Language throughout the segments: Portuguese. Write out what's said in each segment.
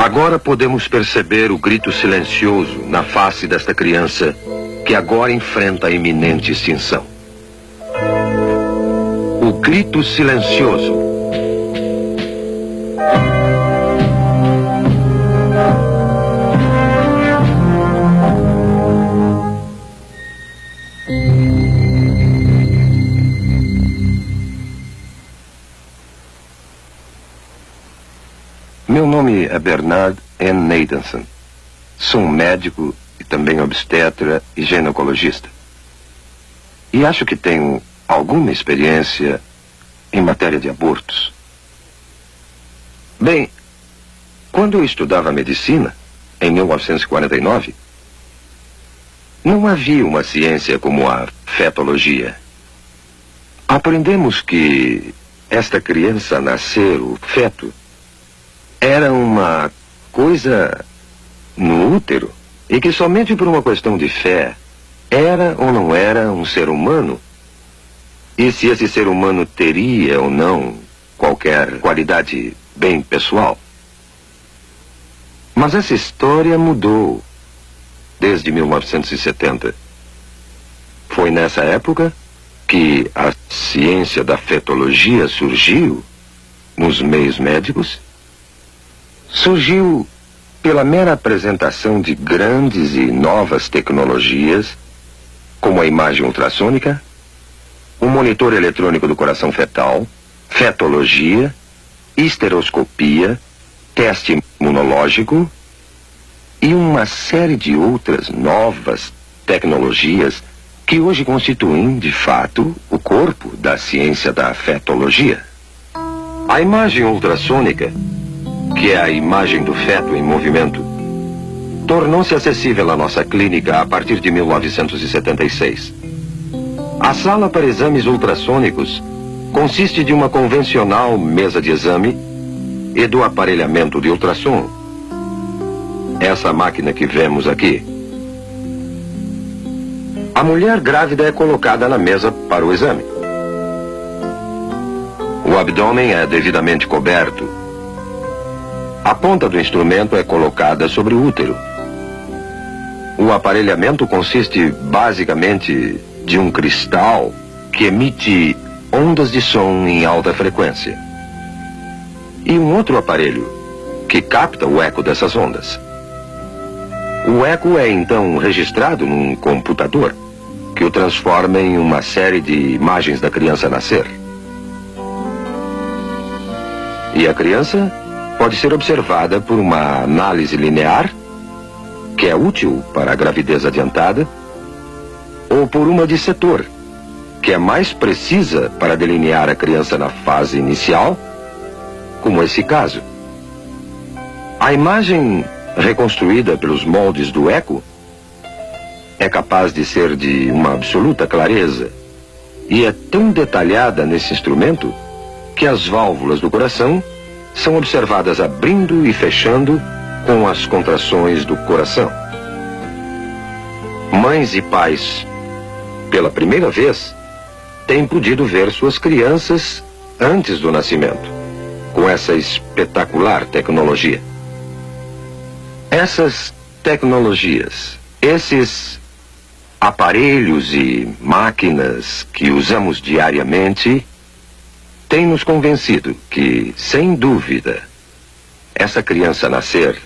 Agora podemos perceber o grito silencioso na face desta criança que agora enfrenta a iminente extinção. O grito silencioso. Meu nome é Bernard N. Nathanson. Sou um médico e também obstetra e ginecologista. E acho que tenho alguma experiência em matéria de abortos. Bem, quando eu estudava medicina, em 1949, não havia uma ciência como a fetologia. Aprendemos que esta criança a nascer, o feto, era uma coisa no útero e que somente por uma questão de fé era ou não era um ser humano, e se esse ser humano teria ou não qualquer qualidade bem pessoal. Mas essa história mudou desde 1970. Foi nessa época que a ciência da fetologia surgiu nos meios médicos. Surgiu pela mera apresentação de grandes e novas tecnologias, como a imagem ultrassônica, o monitor eletrônico do coração fetal, fetologia, histeroscopia, teste imunológico e uma série de outras novas tecnologias que hoje constituem, de fato, o corpo da ciência da fetologia. A imagem ultrassônica, que é a imagem do feto em movimento, tornou-se acessível à nossa clínica a partir de 1976. A sala para exames ultrassônicos consiste de uma convencional mesa de exame e do aparelhamento de ultrassom. Essa máquina que vemos aqui. A mulher grávida é colocada na mesa para o exame. O abdômen é devidamente coberto. A ponta do instrumento é colocada sobre o útero. O aparelhamento consiste basicamente de um cristal que emite ondas de som em alta frequência. E um outro aparelho que capta o eco dessas ondas. O eco é então registrado num computador que o transforma em uma série de imagens da criança a nascer. E a criança pode ser observada por uma análise linear, que é útil para a gravidez adiantada, ou por uma de setor, que é mais precisa para delinear a criança na fase inicial, como esse caso. A imagem reconstruída pelos moldes do eco é capaz de ser de uma absoluta clareza e é tão detalhada nesse instrumento que as válvulas do coração são observadas abrindo e fechando com as contrações do coração. Mães e pais, pela primeira vez, têm podido ver suas crianças antes do nascimento, com essa espetacular tecnologia. Essas tecnologias, esses aparelhos e máquinas que usamos diariamente, têm nos convencido que, sem dúvida, essa criança a nascer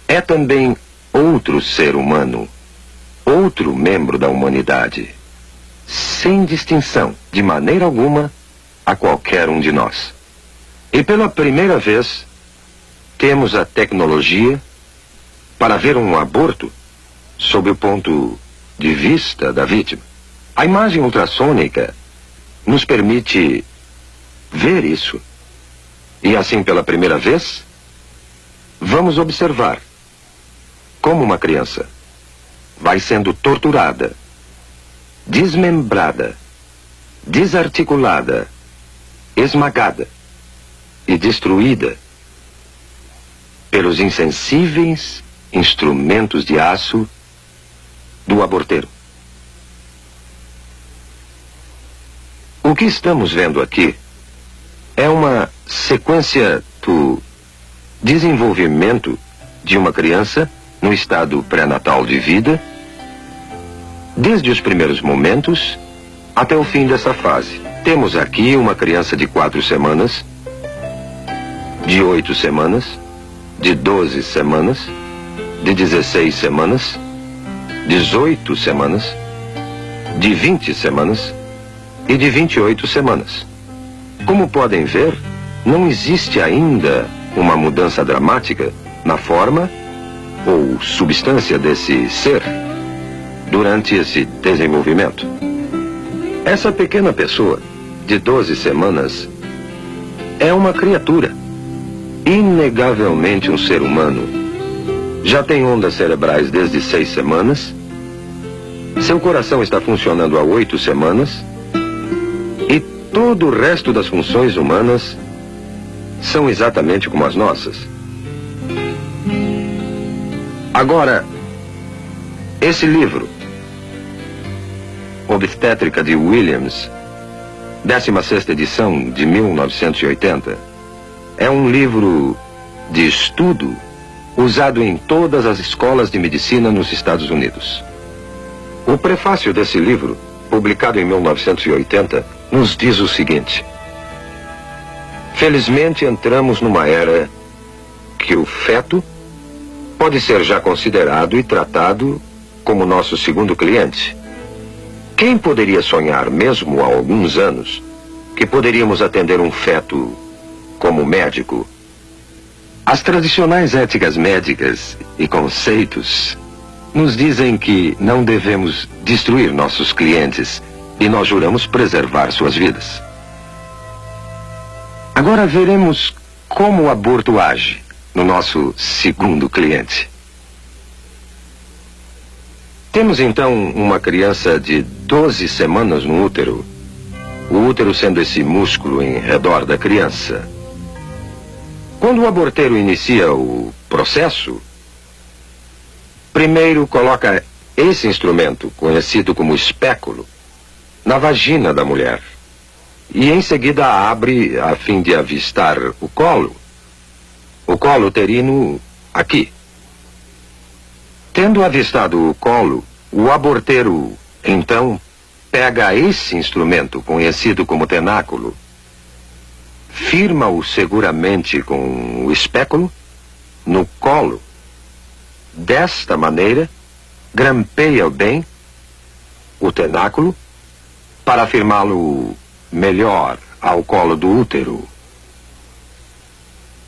é também outro ser humano, outro membro da humanidade, sem distinção, de maneira alguma, a qualquer um de nós. E pela primeira vez, temos a tecnologia para ver um aborto sob o ponto de vista da vítima. A imagem ultrassônica nos permite ver isso. E assim, pela primeira vez, vamos observar como uma criança vai sendo torturada, desmembrada, desarticulada, esmagada e destruída pelos insensíveis instrumentos de aço do aborteiro. O que estamos vendo aqui é uma sequência do desenvolvimento de uma criança no estado pré-natal de vida, desde os primeiros momentos até o fim dessa fase. Temos aqui uma criança de 4 semanas, de 8 semanas, de 12 semanas, de 16 semanas, 18 semanas, de 20 semanas e de 28 semanas. Como podem ver, não existe ainda uma mudança dramática na forma ou substância desse ser durante esse desenvolvimento. Essa pequena pessoa de 12 semanas é uma criatura, inegavelmente um ser humano. Já tem ondas cerebrais desde 6 semanas, seu coração está funcionando há 8 semanas e todo o resto das funções humanas são exatamente como as nossas. Agora, esse livro, Obstétrica de Williams, 16ª edição de 1980, é um livro de estudo usado em todas as escolas de medicina nos Estados Unidos. O prefácio desse livro, publicado em 1980, nos diz o seguinte: felizmente entramos numa era que o feto pode ser já considerado e tratado como nosso segundo cliente. Quem poderia sonhar, mesmo há alguns anos, que poderíamos atender um feto como médico? As tradicionais éticas médicas e conceitos nos dizem que não devemos destruir nossos clientes e nós juramos preservar suas vidas. Agora veremos como o aborto age no nosso segundo cliente. Temos então uma criança de 12 semanas no útero, o útero sendo esse músculo em redor da criança. Quando o aborteiro inicia o processo, primeiro coloca esse instrumento, conhecido como espéculo, na vagina da mulher e em seguida abre a fim de avistar o colo uterino aqui. Tendo avistado o colo, o aborteiro, então, pega esse instrumento, conhecido como tenáculo, firma-o seguramente com o espéculo no colo. Desta maneira, grampeia bem o tenáculo para firmá-lo melhor ao colo do útero.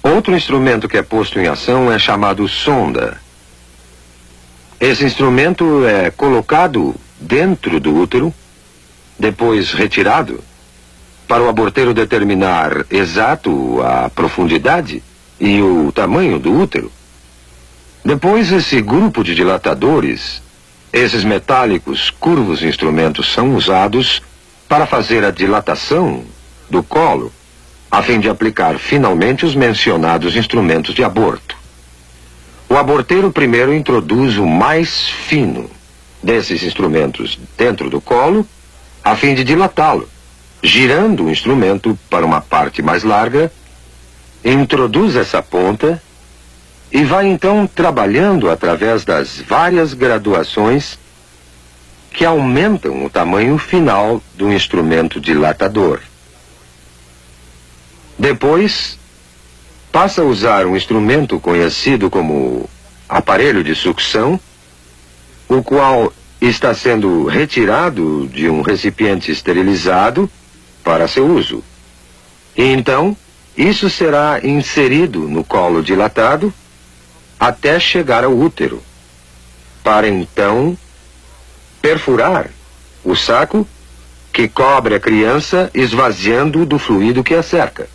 Outro instrumento que é posto em ação é chamado sonda. Esse instrumento é colocado dentro do útero, depois retirado, para o aborteiro determinar exato a profundidade e o tamanho do útero. Depois, esse grupo de dilatadores, esses metálicos curvos instrumentos, são usados para fazer a dilatação do colo, a fim de aplicar finalmente os mencionados instrumentos de aborto. O aborteiro primeiro introduz o mais fino desses instrumentos dentro do colo, a fim de dilatá-lo, girando o instrumento para uma parte mais larga, introduz essa ponta e vai então trabalhando através das várias graduações que aumentam o tamanho final do instrumento dilatador. Depois, passa a usar um instrumento conhecido como aparelho de sucção, o qual está sendo retirado de um recipiente esterilizado para seu uso. E então, isso será inserido no colo dilatado até chegar ao útero, para então perfurar o saco que cobre a criança, esvaziando do fluido que a cerca.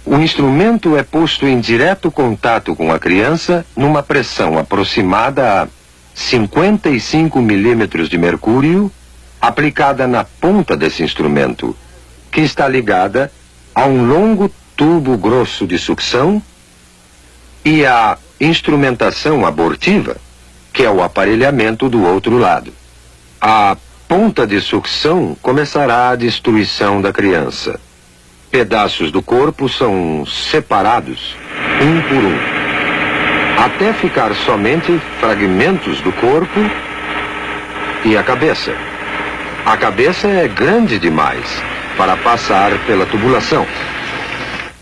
O instrumento é posto em direto contato com a criança numa pressão aproximada a 55 milímetros de mercúrio, aplicada na ponta desse instrumento, que está ligada a um longo tubo grosso de sucção e a instrumentação abortiva, que é o aparelhamento do outro lado. A ponta de sucção começará a destruição da criança. Pedaços do corpo são separados um por um, até ficar somente fragmentos do corpo e a cabeça. A cabeça é grande demais para passar pela tubulação.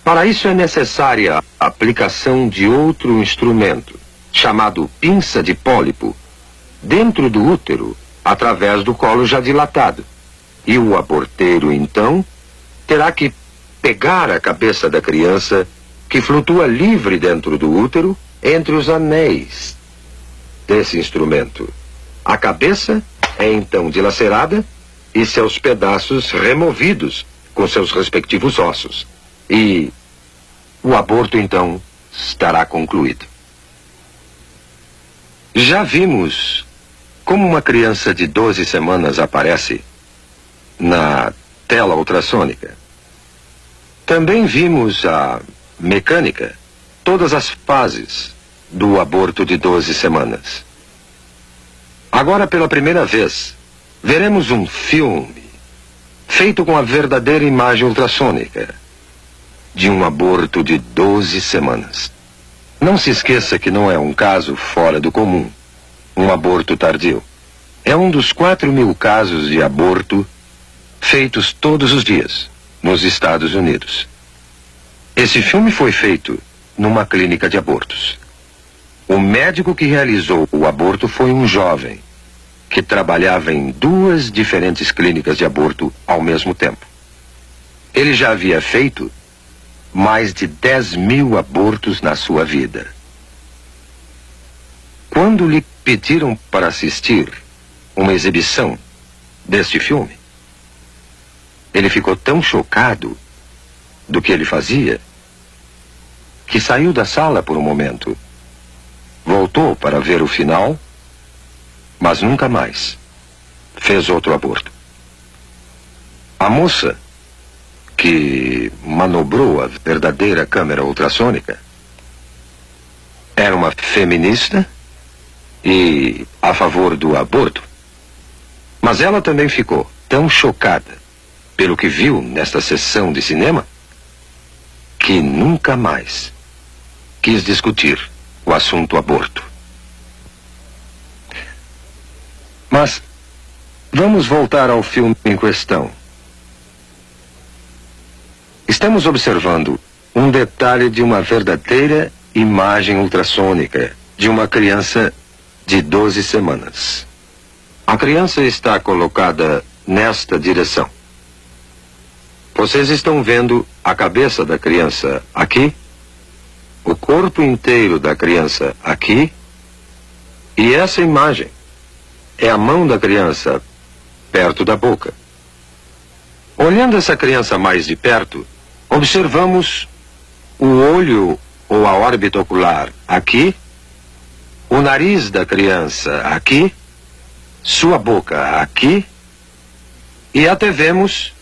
Para isso é necessária a aplicação de outro instrumento, chamado pinça de pólipo, dentro do útero, através do colo já dilatado. E o aborteiro, então, terá que pegar a cabeça da criança, que flutua livre dentro do útero, entre os anéis desse instrumento. A cabeça é então dilacerada e seus pedaços removidos com seus respectivos ossos. E o aborto, então, estará concluído. Já vimos como uma criança de 12 semanas aparece na tela ultrassônica. Também vimos a mecânica, todas as fases do aborto de 12 semanas. Agora, pela primeira vez, veremos um filme feito com a verdadeira imagem ultrassônica de um aborto de 12 semanas. Não se esqueça que não é um caso fora do comum, um aborto tardio. É um dos 4.000 casos de aborto feitos todos os dias nos Estados Unidos. Esse filme foi feito numa clínica de abortos. O médico que realizou o aborto foi um jovem que trabalhava em 2 diferentes clínicas de aborto ao mesmo tempo. Ele já havia feito mais de 10.000 abortos na sua vida. Quando lhe pediram para assistir uma exibição deste filme, ele ficou tão chocado do que ele fazia que saiu da sala por um momento. Voltou para ver o final, mas nunca mais fez outro aborto. A moça que manobrou a verdadeira câmera ultrassônica era uma feminista e a favor do aborto. Mas ela também ficou tão chocada pelo que viu nesta sessão de cinema que nunca mais quis discutir o assunto aborto. Mas vamos voltar ao filme em questão. Estamos observando um detalhe de uma verdadeira imagem ultrassônica de uma criança de 12 semanas. A criança está colocada nesta direção. Vocês estão vendo a cabeça da criança aqui, o corpo inteiro da criança aqui, e essa imagem é a mão da criança perto da boca. Olhando essa criança mais de perto, observamos o olho ou a órbita ocular aqui, o nariz da criança aqui, sua boca aqui, e até vemos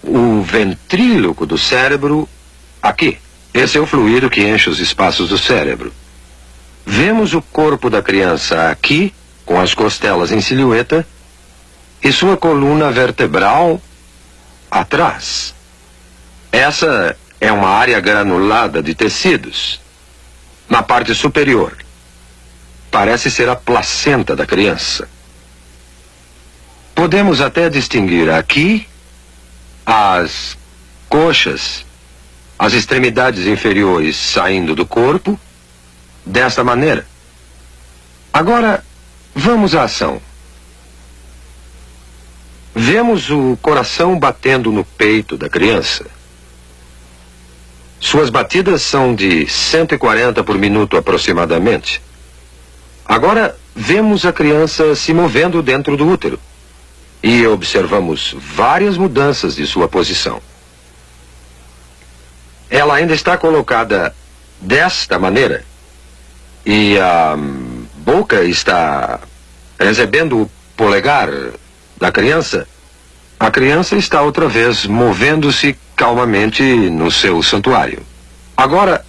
o ventríloco do cérebro aqui. Esse é o fluido que enche os espaços do cérebro. Vemos o corpo da criança aqui, com as costelas em silhueta, e sua coluna vertebral atrás. Essa é uma área granulada de tecidos na parte superior. Parece ser a placenta da criança. Podemos até distinguir aqui as coxas, as extremidades inferiores saindo do corpo, desta maneira. Agora, vamos à ação. Vemos o coração batendo no peito da criança. Suas batidas são de 140 por minuto aproximadamente. Agora, vemos a criança se movendo dentro do útero. E observamos várias mudanças de sua posição. Ela ainda está colocada desta maneira. E a boca está recebendo o polegar da criança. A criança está outra vez movendo-se calmamente no seu santuário. Agora,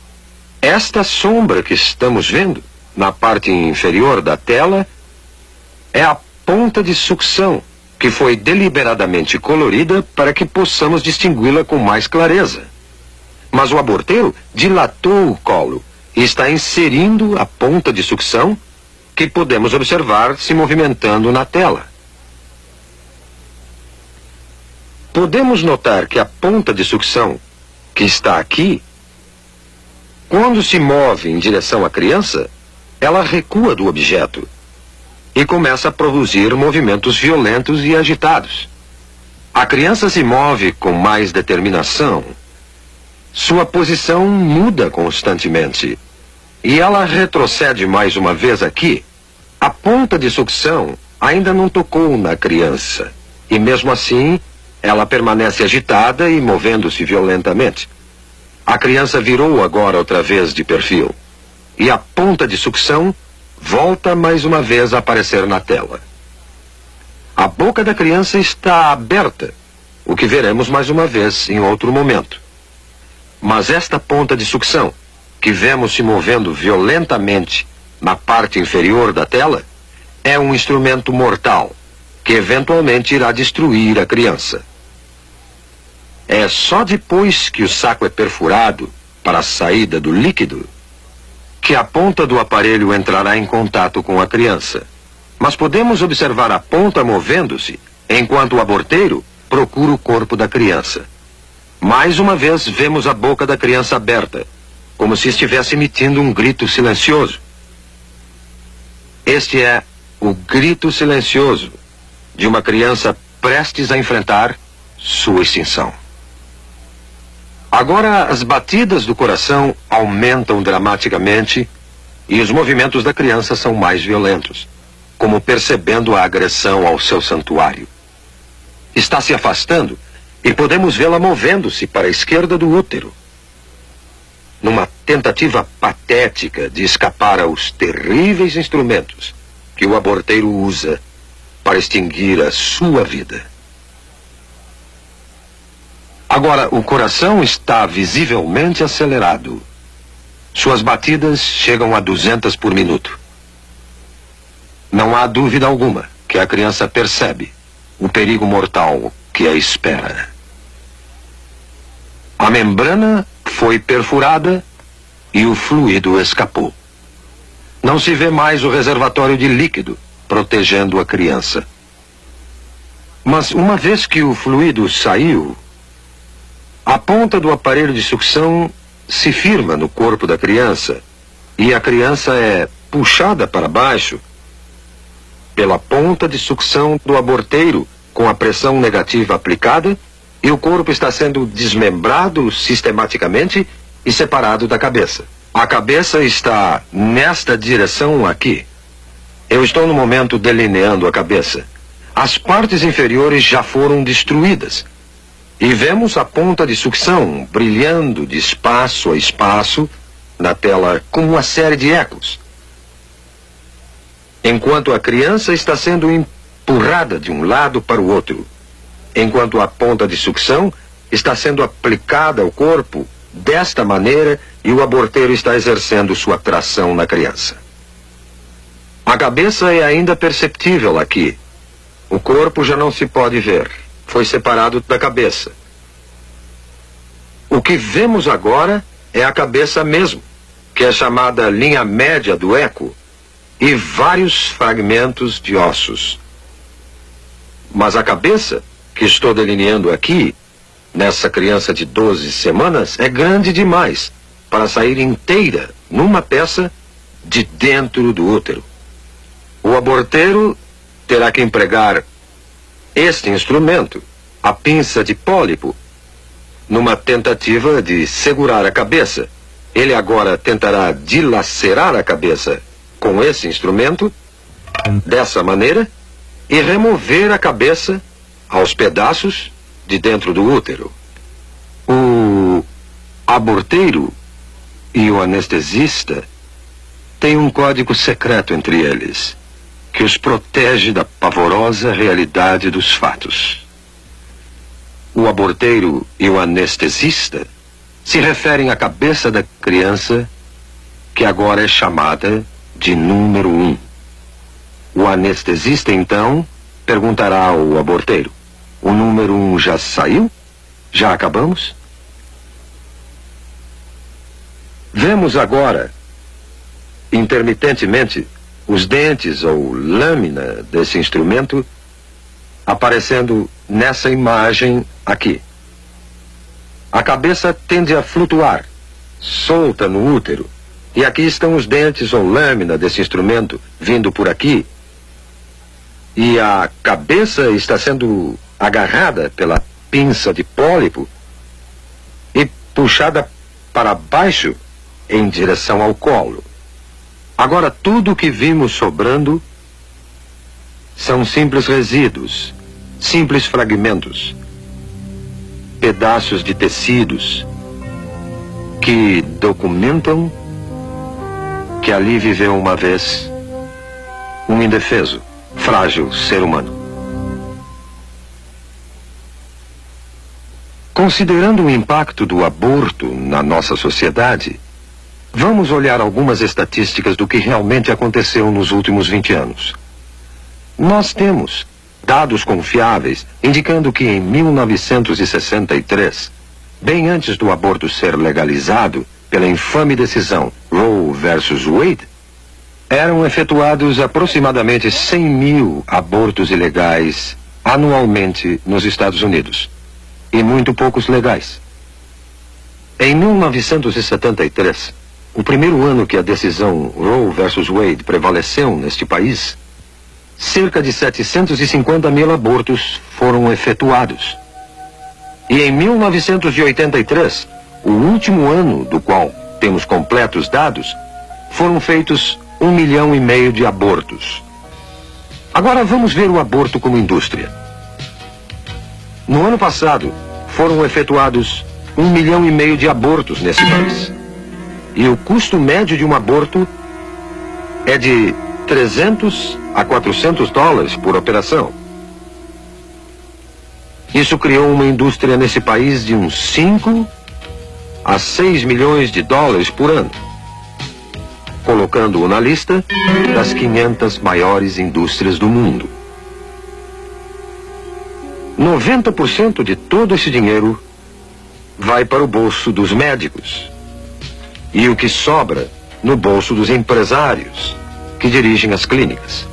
esta sombra que estamos vendo na parte inferior da tela é a ponta de sucção que foi deliberadamente colorida para que possamos distingui-la com mais clareza. Mas o aborteiro dilatou o colo e está inserindo a ponta de sucção que podemos observar se movimentando na tela. Podemos notar que a ponta de sucção, que está aqui, quando se move em direção à criança, ela recua do objeto e começa a produzir movimentos violentos e agitados. A criança se move com mais determinação. Sua posição muda constantemente. E ela retrocede mais uma vez aqui. A ponta de sucção ainda não tocou na criança. E mesmo assim, ela permanece agitada e movendo-se violentamente. A criança virou agora outra vez de perfil. E a ponta de sucção volta mais uma vez a aparecer na tela. A boca da criança está aberta, o que veremos mais uma vez em outro momento. Mas esta ponta de sucção, que vemos se movendo violentamente na parte inferior da tela, é um instrumento mortal, que eventualmente irá destruir a criança. É só depois que o saco é perfurado para a saída do líquido que a ponta do aparelho entrará em contato com a criança. Mas podemos observar a ponta movendo-se enquanto o aborteiro procura o corpo da criança. Mais uma vez vemos a boca da criança aberta, como se estivesse emitindo um grito silencioso. Este é o grito silencioso de uma criança prestes a enfrentar sua extinção. Agora as batidas do coração aumentam dramaticamente e os movimentos da criança são mais violentos, como percebendo a agressão ao seu santuário. Está se afastando e podemos vê-la movendo-se para a esquerda do útero, numa tentativa patética de escapar aos terríveis instrumentos que o aborteiro usa para extinguir a sua vida. Agora, o coração está visivelmente acelerado. Suas batidas chegam a 200 por minuto. Não há dúvida alguma que a criança percebe o perigo mortal que a espera. A membrana foi perfurada e o fluido escapou. Não se vê mais o reservatório de líquido protegendo a criança. Mas uma vez que o fluido saiu, a ponta do aparelho de sucção se firma no corpo da criança e a criança é puxada para baixo pela ponta de sucção do aborteiro com a pressão negativa aplicada e o corpo está sendo desmembrado sistematicamente e separado da cabeça. A cabeça está nesta direção aqui. Eu estou no momento delineando a cabeça. As partes inferiores já foram destruídas. E vemos a ponta de sucção brilhando de espaço a espaço na tela como uma série de ecos. Enquanto a criança está sendo empurrada de um lado para o outro. Enquanto a ponta de sucção está sendo aplicada ao corpo desta maneira e o aborteiro está exercendo sua tração na criança. A cabeça é ainda perceptível aqui. O corpo já não se pode ver. Foi separado da cabeça. O que vemos agora é a cabeça mesmo, que é chamada linha média do eco, e vários fragmentos de ossos. Mas a cabeça, que estou delineando aqui, nessa criança de 12 semanas, é grande demais para sair inteira numa peça de dentro do útero. O aborteiro terá que empregar este instrumento, a pinça de pólipo, numa tentativa de segurar a cabeça. Ele agora tentará dilacerar a cabeça com esse instrumento, dessa maneira, e remover a cabeça aos pedaços de dentro do útero. O aborteiro e o anestesista têm um código secreto entre eles, que os protege da pavorosa realidade dos fatos. O aborteiro e o anestesista se referem à cabeça da criança, que agora é chamada de número 1. O anestesista, então, perguntará ao aborteiro: o número 1 já saiu? Já acabamos? Vemos agora, intermitentemente, os dentes ou lâmina desse instrumento aparecendo nessa imagem aqui. A cabeça tende a flutuar, solta no útero, e aqui estão os dentes ou lâmina desse instrumento vindo por aqui, e a cabeça está sendo agarrada pela pinça de pólipo e puxada para baixo em direção ao colo. Agora, tudo o que vimos sobrando são simples resíduos, simples fragmentos, pedaços de tecidos que documentam que ali viveu uma vez um indefeso, frágil ser humano. Considerando o impacto do aborto na nossa sociedade, vamos olhar algumas estatísticas do que realmente aconteceu nos últimos 20 anos. Nós temos dados confiáveis indicando que em 1963, bem antes do aborto ser legalizado pela infame decisão Roe versus Wade, eram efetuados aproximadamente 100 mil abortos ilegais anualmente nos Estados Unidos, e muito poucos legais. Em 1973, o primeiro ano que a decisão Roe versus Wade prevaleceu neste país, cerca de 750 mil abortos foram efetuados. E em 1983, o último ano do qual temos completos dados, foram feitos 1,5 milhão de abortos. Agora vamos ver o aborto como indústria. No ano passado, foram efetuados 1,5 milhão de abortos nesse país. E o custo médio de um aborto é de 300 a 400 dólares por operação. Isso criou uma indústria nesse país de uns 5 a 6 milhões de dólares por ano, colocando-o na lista das 500 maiores indústrias do mundo. 90% de todo esse dinheiro vai para o bolso dos médicos e o que sobra no bolso dos empresários que dirigem as clínicas.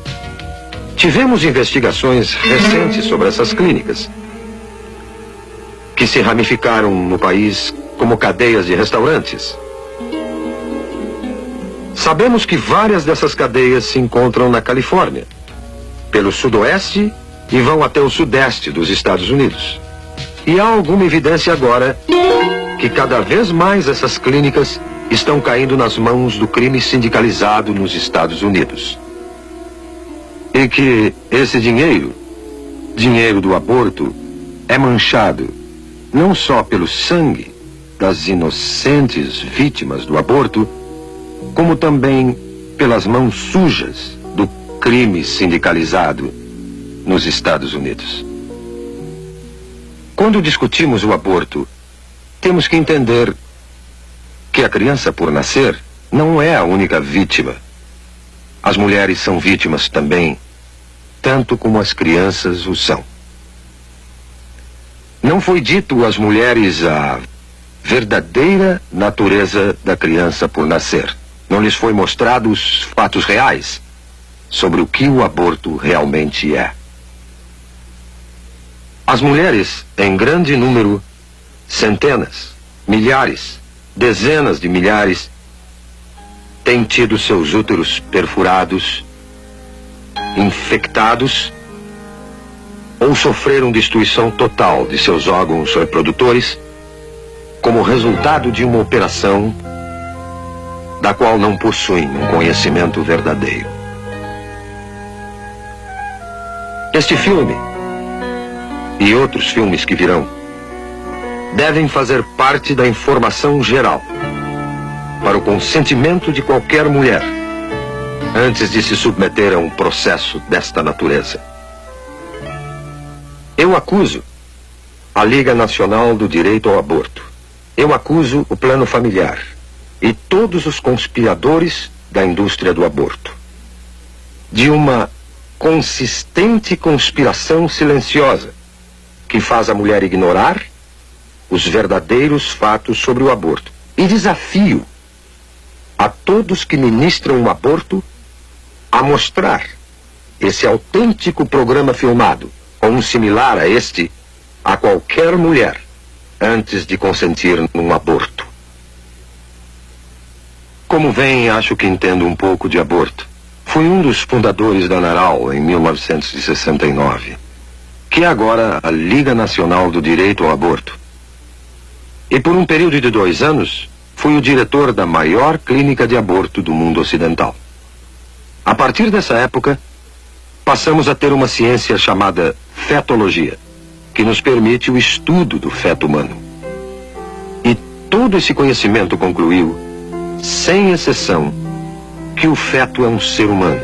Tivemos investigações recentes sobre essas clínicas, que se ramificaram no país como cadeias de restaurantes. Sabemos que várias dessas cadeias se encontram na Califórnia, pelo sudoeste e vão até o sudeste dos Estados Unidos. E há alguma evidência agora que cada vez mais essas clínicas estão caindo nas mãos do crime sindicalizado nos Estados Unidos. E que esse dinheiro do aborto, é manchado não só pelo sangue das inocentes vítimas do aborto, como também pelas mãos sujas do crime sindicalizado nos Estados Unidos. Quando discutimos o aborto, temos que entender que a criança por nascer não é a única vítima. As mulheres são vítimas também, tanto como as crianças o são. Não foi dito às mulheres a verdadeira natureza da criança por nascer. Não lhes foi mostrado os fatos reais sobre o que o aborto realmente é. As mulheres, em grande número, centenas, milhares, dezenas de milhares, têm tido seus úteros perfurados, infectados, ou sofreram destruição total de seus órgãos reprodutores como resultado de uma operação da qual não possuem um conhecimento verdadeiro. Este filme e outros filmes que virão devem fazer parte da informação geral para o consentimento de qualquer mulher antes de se submeter a um processo desta natureza. Eu acuso a Liga Nacional do Direito ao Aborto. Eu acuso o Plano Familiar e todos os conspiradores da indústria do aborto de uma consistente conspiração silenciosa que faz a mulher ignorar os verdadeiros fatos sobre o aborto. E desafio a todos que ministram o aborto a mostrar esse autêntico programa filmado, ou um similar a este, a qualquer mulher, antes de consentir num aborto. Como veem, acho que entendo um pouco de aborto. Fui um dos fundadores da NARAL em 1969, que é agora a Liga Nacional do Direito ao Aborto. E por um período de 2 anos, fui o diretor da maior clínica de aborto do mundo ocidental. A partir dessa época, passamos a ter uma ciência chamada fetologia, que nos permite o estudo do feto humano. E todo esse conhecimento concluiu, sem exceção, que o feto é um ser humano,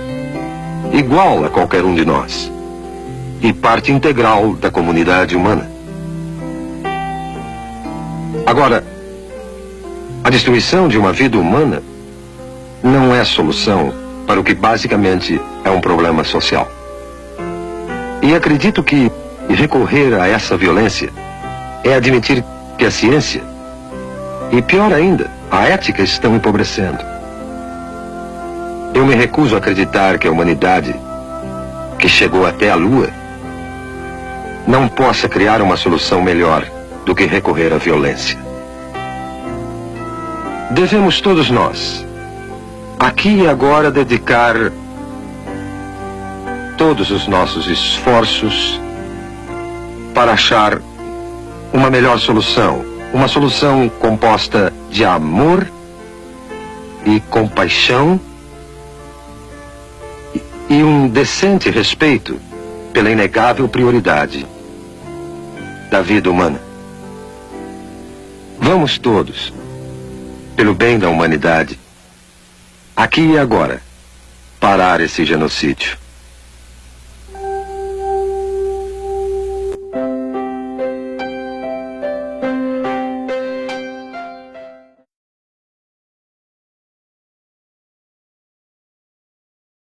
igual a qualquer um de nós, e parte integral da comunidade humana. Agora, a destruição de uma vida humana não é solução para o que basicamente é um problema social. E acredito que recorrer a essa violência é admitir que a ciência, e pior ainda, a ética estão empobrecendo. Eu me recuso a acreditar que a humanidade, que chegou até a Lua, não possa criar uma solução melhor do que recorrer à violência. Devemos todos nós, aqui e agora, dedicar todos os nossos esforços para achar uma melhor solução. Uma solução composta de amor e compaixão e um decente respeito pela inegável prioridade da vida humana. Vamos todos, pelo bem da humanidade, aqui e agora, parar esse genocídio.